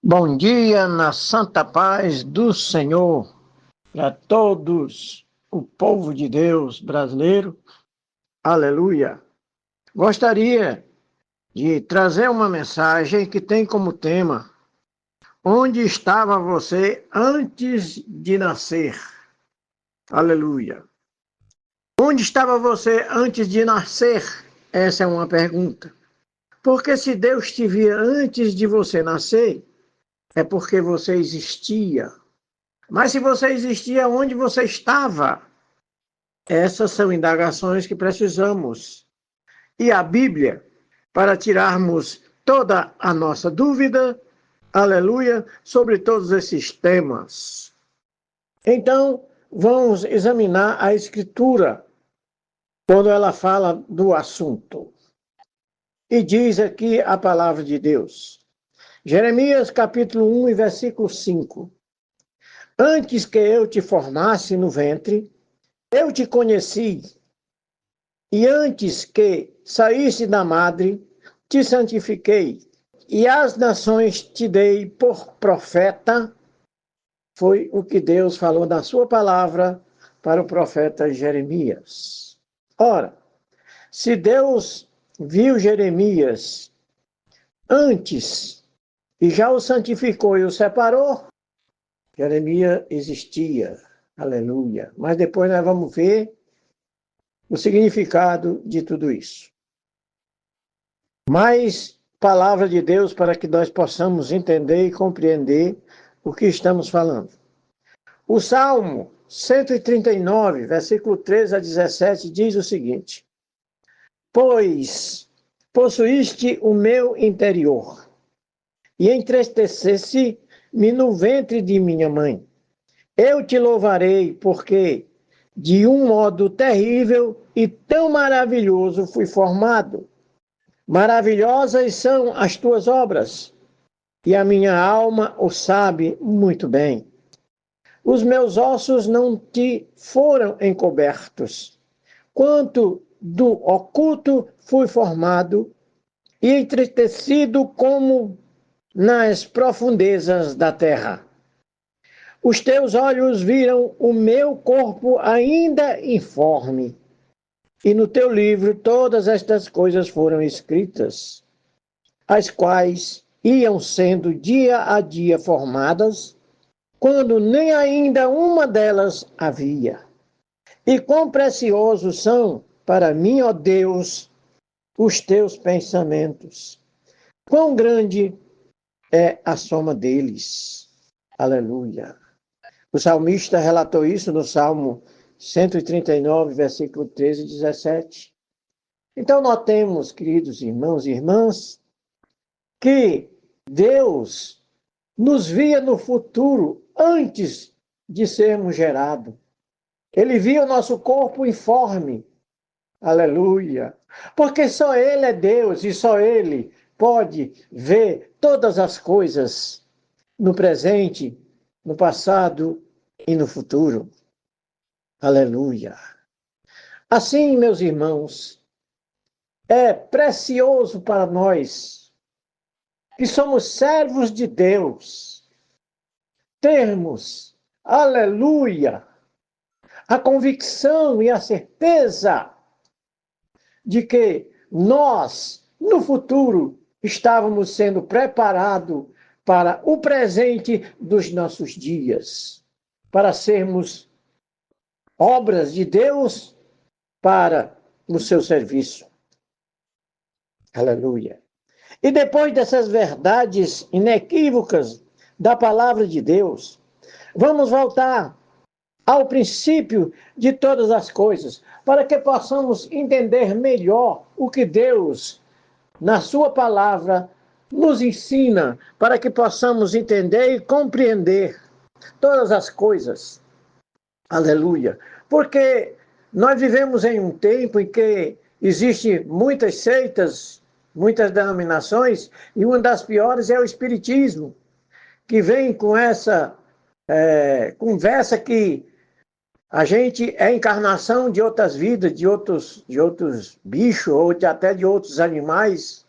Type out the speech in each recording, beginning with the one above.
Bom dia na santa paz do Senhor para todos o povo de Deus brasileiro. Aleluia! Gostaria de trazer uma mensagem que tem como tema: onde estava você antes de nascer? Aleluia! Onde estava você antes de nascer? Essa é uma pergunta. Porque se Deus te via antes de você nascer, é porque você existia. Mas se você existia, onde você estava? Essas são indagações que precisamos. E a Bíblia, para tirarmos toda a nossa dúvida, aleluia, sobre todos esses temas. Então, vamos examinar a Escritura, quando ela fala do assunto. E diz aqui a palavra de Deus. Jeremias capítulo 1 e versículo 5. Antes que eu te formasse no ventre, eu te conheci, e antes que saísse da madre, te santifiquei, e às nações te dei por profeta. Foi o que Deus falou na sua palavra para o profeta Jeremias. Ora, se Deus viu Jeremias antes e já o santificou e o separou, Jeremias existia. Aleluia. Mas depois nós vamos ver o significado de tudo isso. Mais palavra de Deus para que nós possamos entender e compreender o que estamos falando. O Salmo 139, versículo 13 a 17, diz o seguinte: Pois possuíste o meu interior, e entristecesse-me no ventre de minha mãe. Eu te louvarei, porque de um modo terrível e tão maravilhoso fui formado. Maravilhosas são as tuas obras, e a minha alma o sabe muito bem. Os meus ossos não te foram encobertos. Quanto do oculto fui formado e entristecido como nas profundezas da terra. Os teus olhos viram o meu corpo ainda informe, e no teu livro todas estas coisas foram escritas, as quais iam sendo dia a dia formadas, quando nem ainda uma delas havia. E quão preciosos são para mim, ó Deus, os teus pensamentos. Quão grande é a soma deles. Aleluia. O salmista relatou isso no Salmo 139, versículo 13 e 17. Então, notemos, queridos irmãos e irmãs, que Deus nos via no futuro antes de sermos gerados. Ele via o nosso corpo informe. Aleluia. Porque só Ele é Deus e só Ele pode ver todas as coisas no presente, no passado e no futuro. Aleluia. Assim, meus irmãos, é precioso para nós, que somos servos de Deus, termos, aleluia, a convicção e a certeza de que nós, no futuro, estávamos sendo preparados para o presente dos nossos dias, para sermos obras de Deus para o seu serviço. Aleluia. E depois dessas verdades inequívocas da palavra de Deus, vamos voltar ao princípio de todas as coisas, para que possamos entender melhor o que Deus, na sua palavra, nos ensina, para que possamos entender e compreender todas as coisas. Aleluia. Porque nós vivemos em um tempo em que existem muitas seitas, muitas denominações, e uma das piores é o Espiritismo, que vem com essa conversa que a gente é encarnação de outras vidas, de outros bichos, ou até de outros animais.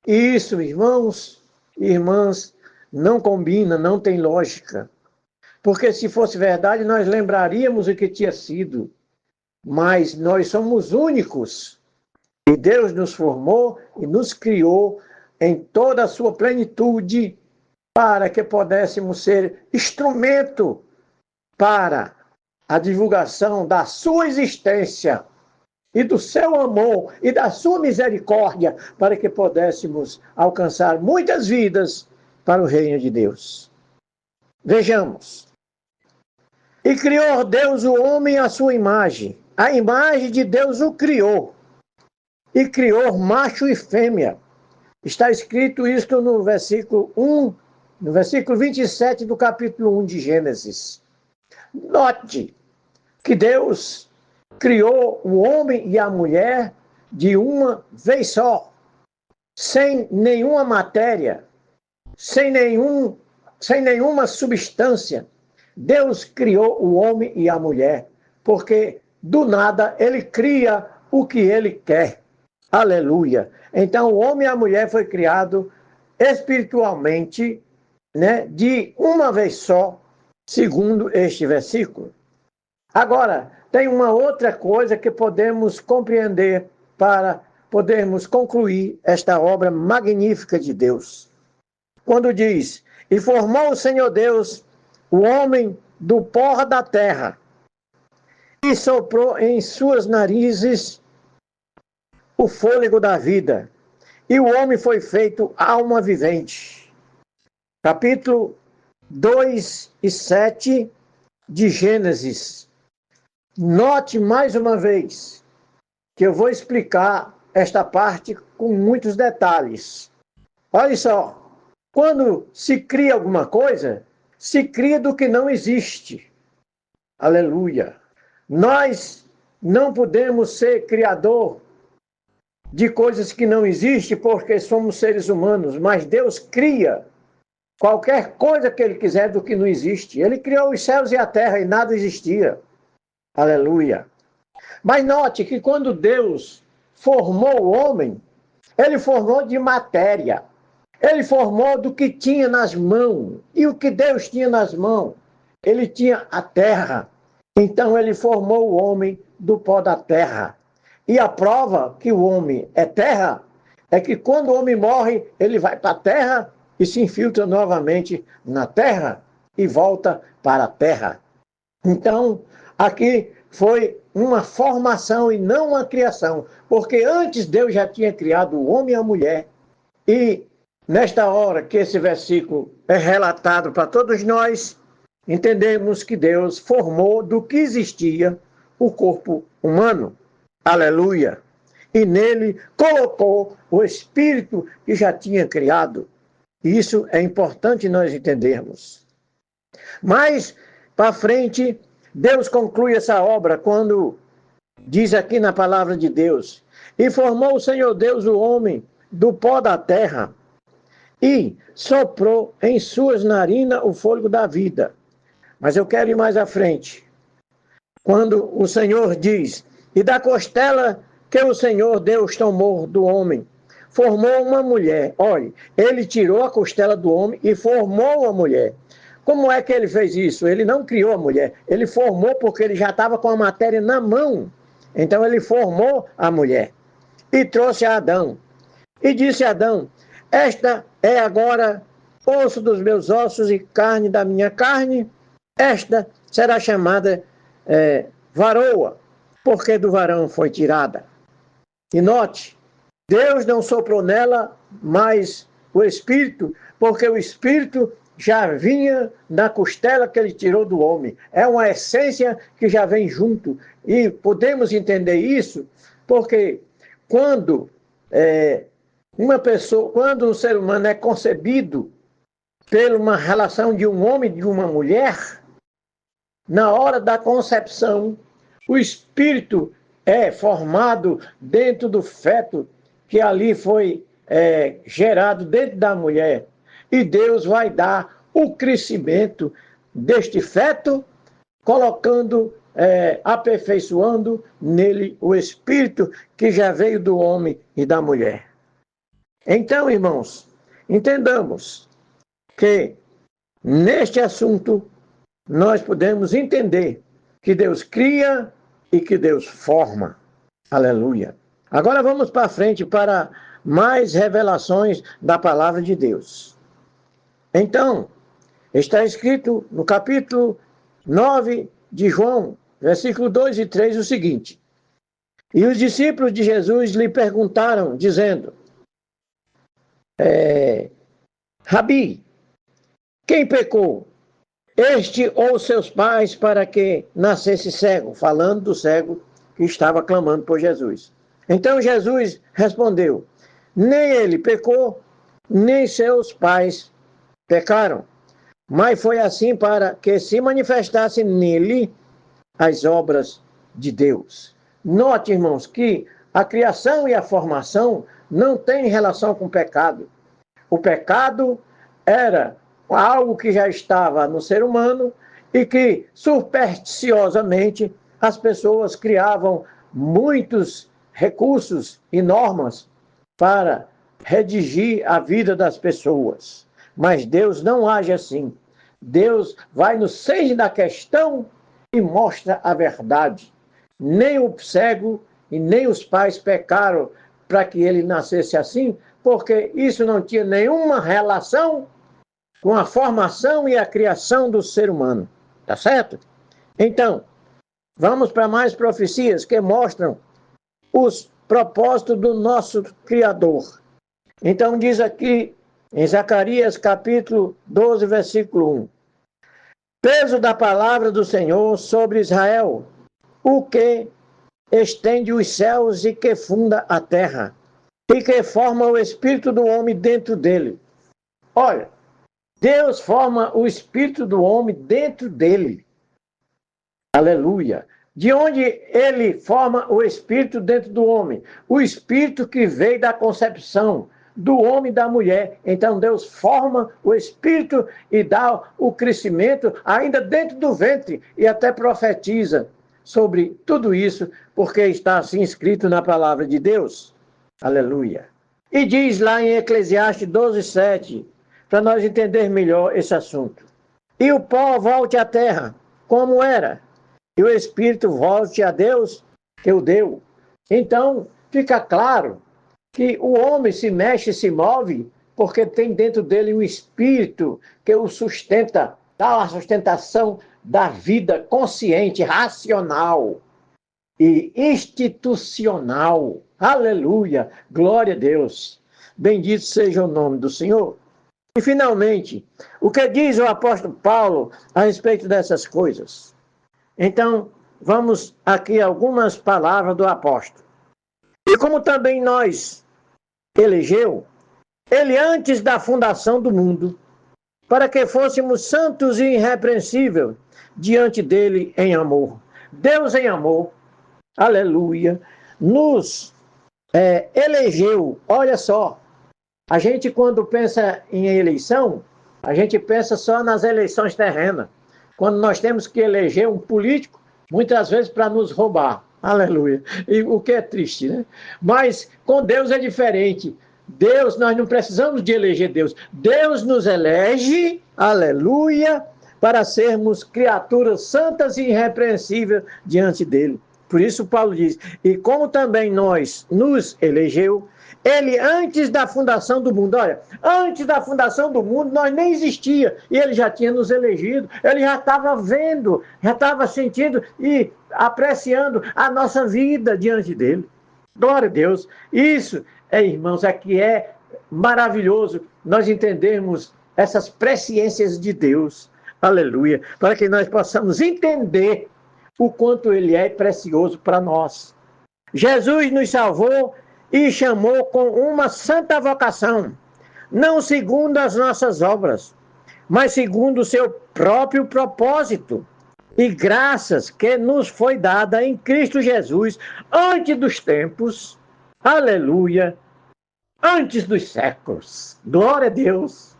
E isso, irmãos e irmãs, não combina, não tem lógica. Porque se fosse verdade, nós lembraríamos o que tinha sido. Mas nós somos únicos. E Deus nos formou e nos criou em toda a sua plenitude para que pudéssemos ser instrumento para a divulgação da sua existência e do seu amor e da sua misericórdia, para que pudéssemos alcançar muitas vidas para o reino de Deus. Vejamos. E criou Deus o homem à sua imagem. A imagem de Deus o criou. E criou macho e fêmea. Está escrito isto no versículo 1, no versículo 27 do capítulo 1 de Gênesis. Note que Deus criou o homem e a mulher de uma vez só, sem nenhuma matéria, sem nenhuma substância. Deus criou o homem e a mulher, porque do nada ele cria o que ele quer. Aleluia! Então o homem e a mulher foi criado espiritualmente, né, de uma vez só, segundo este versículo. Agora, tem uma outra coisa que podemos compreender para podermos concluir esta obra magnífica de Deus. Quando diz, e formou o Senhor Deus o homem do pó da terra, e soprou em suas narizes o fôlego da vida, e o homem foi feito alma vivente. Capítulo 2 e 7 de Gênesis. Note mais uma vez que eu vou explicar esta parte com muitos detalhes. Olha só, quando se cria alguma coisa, se cria do que não existe. Aleluia! Nós não podemos ser criador de coisas que não existem porque somos seres humanos, mas Deus cria qualquer coisa que Ele quiser do que não existe. Ele criou os céus e a terra e nada existia. Aleluia! Mas note que quando Deus formou o homem, Ele formou de matéria. Ele formou do que tinha nas mãos. E o que Deus tinha nas mãos? Ele tinha a terra. Então Ele formou o homem do pó da terra. E a prova que o homem é terra é que quando o homem morre, ele vai para a terra e se infiltra novamente na terra e volta para a terra. Então, aqui foi uma formação e não uma criação, porque antes Deus já tinha criado o homem e a mulher. E nesta hora que esse versículo é relatado para todos nós, entendemos que Deus formou do que existia o corpo humano. Aleluia! E nele colocou o Espírito que já tinha criado. Isso é importante nós entendermos. Mas, para frente, Deus conclui essa obra quando diz aqui na palavra de Deus, e formou o Senhor Deus o homem do pó da terra, e soprou em suas narinas o fôlego da vida. Mas eu quero ir mais à frente. Quando o Senhor diz, e da costela que o Senhor Deus tomou do homem, formou uma mulher. Olha, ele tirou a costela do homem e formou a mulher. Como é que ele fez isso? Ele não criou a mulher, ele formou porque ele já estava com a matéria na mão. Então ele formou a mulher e trouxe a Adão. E disse a Adão, esta é agora osso dos meus ossos e carne da minha carne, esta será chamada varoa, porque do varão foi tirada. E note, Deus não soprou nela mais o Espírito, porque o Espírito já vinha na costela que ele tirou do homem. É uma essência que já vem junto. E podemos entender isso porque quando quando um ser humano é concebido por uma relação de um homem e de uma mulher, na hora da concepção, o Espírito é formado dentro do feto que ali foi gerado dentro da mulher. E Deus vai dar o crescimento deste feto, colocando, aperfeiçoando nele o Espírito que já veio do homem e da mulher. Então, irmãos, entendamos que neste assunto nós podemos entender que Deus cria e que Deus forma. Aleluia. Agora vamos para frente para mais revelações da palavra de Deus. Então, está escrito no capítulo 9 de João, versículo 2 e 3, o seguinte: E os discípulos de Jesus lhe perguntaram, dizendo, Rabi, quem pecou, este ou seus pais, para que nascesse cego? Falando do cego que estava clamando por Jesus. Então Jesus respondeu, nem ele pecou, nem seus pais pecaram, mas foi assim para que se manifestasse nele as obras de Deus. Note, irmãos, que a criação e a formação não têm relação com o pecado. O pecado era algo que já estava no ser humano e que, supersticiosamente, as pessoas criavam muitos recursos e normas para redigir a vida das pessoas. Mas Deus não age assim. Deus vai no seio da questão e mostra a verdade. Nem o cego e nem os pais pecaram para que ele nascesse assim, porque isso não tinha nenhuma relação com a formação e a criação do ser humano. Tá certo? Então, vamos para mais profecias que mostram os propósitos do nosso Criador. Então diz aqui em Zacarias capítulo 12, versículo 1. Peso da palavra do Senhor sobre Israel, o que estende os céus e que funda a terra, e que forma o espírito do homem dentro dele. Olha, Deus forma o espírito do homem dentro dele. Aleluia. De onde ele forma o espírito dentro do homem? O espírito que veio da concepção do homem e da mulher. Então Deus forma o espírito e dá o crescimento ainda dentro do ventre e até profetiza sobre tudo isso, porque está assim escrito na palavra de Deus. Aleluia. E diz lá em Eclesiastes 12:7, para nós entender melhor esse assunto. E o pó volte à terra, como era, e o espírito volte a Deus que o deu. Então, fica claro que o homem se mexe, se move, porque tem dentro dele um espírito que o sustenta, dá a sustentação da vida consciente, racional e institucional. Aleluia! Glória a Deus! Bendito seja o nome do Senhor. E, finalmente, o que diz o apóstolo Paulo a respeito dessas coisas? Então, vamos aqui algumas palavras do apóstolo. E como também nós elegeu, ele antes da fundação do mundo, para que fôssemos santos e irrepreensíveis diante dele em amor. Deus em amor, aleluia, nos elegeu. Olha só, a gente quando pensa em eleição, a gente pensa só nas eleições terrenas. Quando nós temos que eleger um político, muitas vezes para nos roubar. Aleluia. E o que é triste, né? Mas com Deus é diferente. Deus, nós não precisamos de eleger Deus. Deus nos elege, aleluia, para sermos criaturas santas e irrepreensíveis diante dele. Por isso Paulo diz, e como também nós nos elegeu, ele antes da fundação do mundo, olha, antes da fundação do mundo nós nem existia, e ele já tinha nos elegido, ele já estava vendo, já estava sentindo e apreciando a nossa vida diante dele. Glória a Deus. Isso, irmãos, aqui é maravilhoso nós entendermos essas presciências de Deus, aleluia, para que nós possamos entender o quanto ele é precioso para nós. Jesus nos salvou e chamou com uma santa vocação, não segundo as nossas obras, mas segundo o seu próprio propósito e graças que nos foi dada em Cristo Jesus antes dos tempos, aleluia, antes dos séculos. Glória a Deus.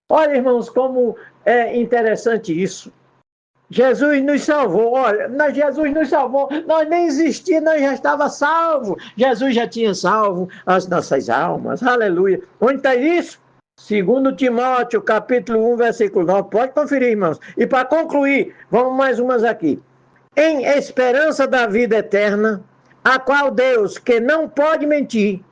Olha, irmãos, como é interessante isso. Jesus nos salvou, olha, Jesus nos salvou, nós nem existíamos, nós já estávamos salvos. Jesus já tinha salvo as nossas almas, aleluia. Onde está isso? Segundo Timóteo, capítulo 1, versículo 9. Pode conferir, irmãos. E para concluir, vamos mais umas aqui. Em esperança da vida eterna, a qual Deus, que não pode mentir,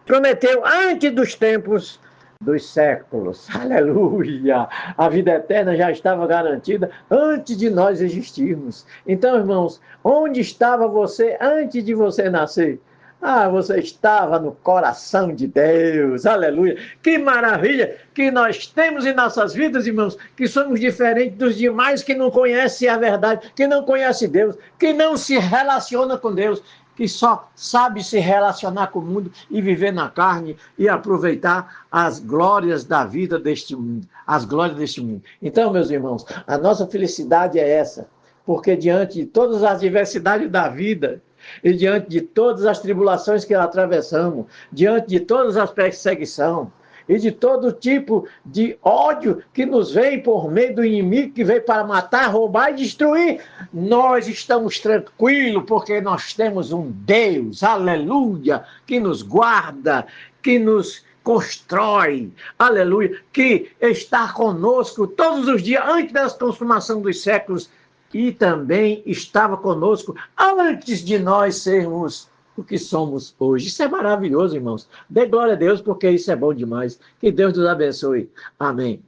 prometeu antes dos tempos dos séculos. Aleluia! A vida eterna já estava garantida antes de nós existirmos. Então, irmãos, onde estava você antes de você nascer? Ah, você estava no coração de Deus, aleluia. Que maravilha que nós temos em nossas vidas, irmãos, que somos diferentes dos demais que não conhecem a verdade, que não conhecem Deus, que não se relaciona com Deus, que só sabe se relacionar com o mundo e viver na carne e aproveitar as glórias da vida deste mundo, as glórias deste mundo. Então, meus irmãos, a nossa felicidade é essa, porque diante de todas as adversidades da vida, e diante de todas as tribulações que atravessamos, diante de todas as perseguições, e de todo tipo de ódio que nos vem por meio do inimigo que veio para matar, roubar e destruir, nós estamos tranquilos porque nós temos um Deus, aleluia, que nos guarda, que nos constrói, aleluia, que está conosco todos os dias, antes da consumação dos séculos, e também estava conosco antes de nós sermos o que somos hoje. Isso é maravilhoso, irmãos. Dê glória a Deus, porque isso é bom demais. Que Deus nos abençoe. Amém.